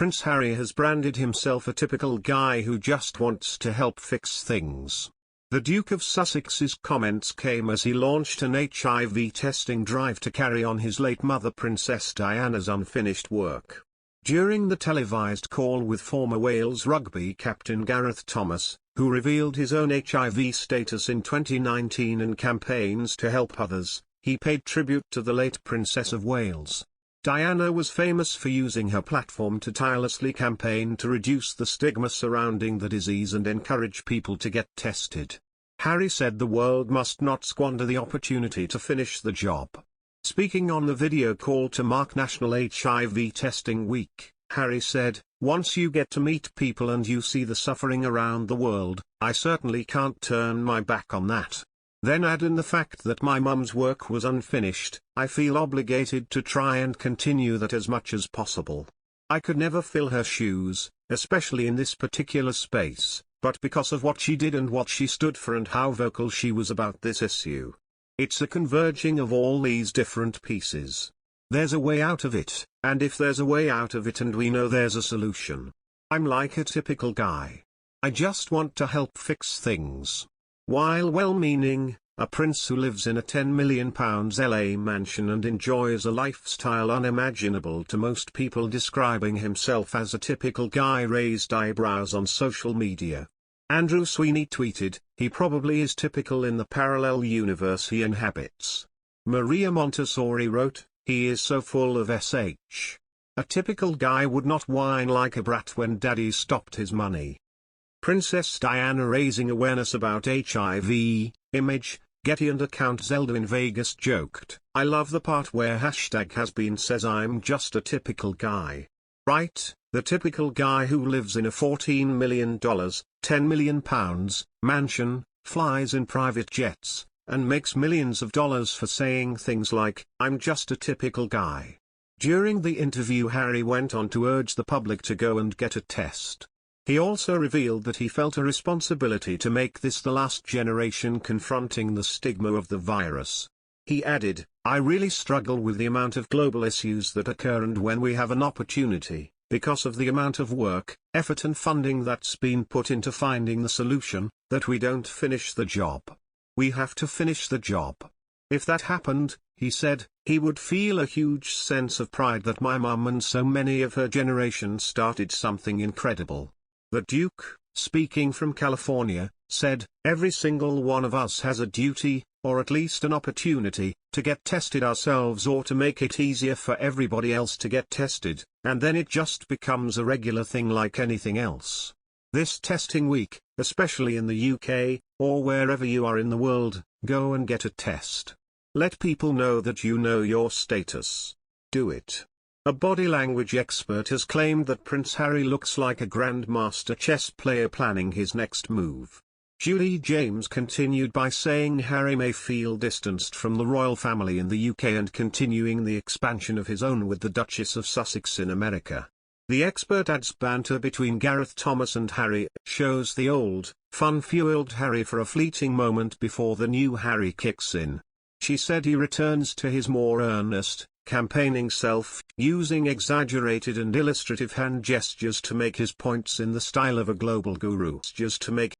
Prince Harry has branded himself a typical guy who just wants to help fix things. The Duke of Sussex's comments came as he launched an HIV testing drive to carry on his late mother Princess Diana's unfinished work. During the televised call with former Wales rugby captain Gareth Thomas, who revealed his own HIV status in 2019 and campaigns to help others, he paid tribute to the late Princess of Wales. Diana was famous for using her platform to tirelessly campaign to reduce the stigma surrounding the disease and encourage people to get tested. Harry said the world must not squander the opportunity to finish the job. Speaking on the video call to mark National HIV Testing Week, Harry said, "Once you get to meet people and you see the suffering around the world, I certainly can't turn my back on that." Then add in the fact that my mum's work was unfinished, I feel obligated to try and continue that as much as possible. I could never fill her shoes, especially in this particular space, but because of what she did and what she stood for and how vocal she was about this issue. It's a converging of all these different pieces. There's a way out of it, and if there's a way out of it and we know there's a solution. I'm like a typical guy. I just want to help fix things. While well-meaning, a prince who lives in a £10 million LA mansion and enjoys a lifestyle unimaginable to most people, describing himself as a typical guy, raised eyebrows on social media. Andrew Sweeney tweeted, "He probably is typical in the parallel universe he inhabits." Maria Montessori wrote, "He is so full of sh. A typical guy would not whine like a brat when daddy stopped his money." Princess Diana raising awareness about HIV, image, Getty and account ZeldaInVegas joked, "I love the part where #hasbeen says I'm just a typical guy. Right, the typical guy who lives in a $14 million, £10 million mansion, flies in private jets, and makes millions of dollars for saying things like, I'm just a typical guy." During the interview, Harry went on to urge the public to go and get a test. He also revealed that he felt a responsibility to make this the last generation confronting the stigma of the virus. He added, "I really struggle with the amount of global issues that occur, and when we have an opportunity, because of the amount of work, effort and funding that's been put into finding the solution, that we don't finish the job. We have to finish the job. If that happened," he said, "he would feel a huge sense of pride that my mum and so many of her generation started something incredible." The Duke, speaking from California, said, "Every single one of us has a duty, or at least an opportunity, to get tested ourselves or to make it easier for everybody else to get tested, and then it just becomes a regular thing like anything else. This testing week, especially in the UK, or wherever you are in the world, go and get a test. Let people know that you know your status. Do it." A body language expert has claimed that Prince Harry looks like a grandmaster chess player planning his next move. Julie James continued by saying Harry may feel distanced from the royal family in the UK and continuing the expansion of his own with the Duchess of Sussex in America. The expert adds banter between Gareth Thomas and Harry shows the old, fun-fueled Harry for a fleeting moment before the new Harry kicks in. She said he returns to his more earnest, campaigning self, using exaggerated and illustrative hand gestures to make his points in the style of a global guru. Just to make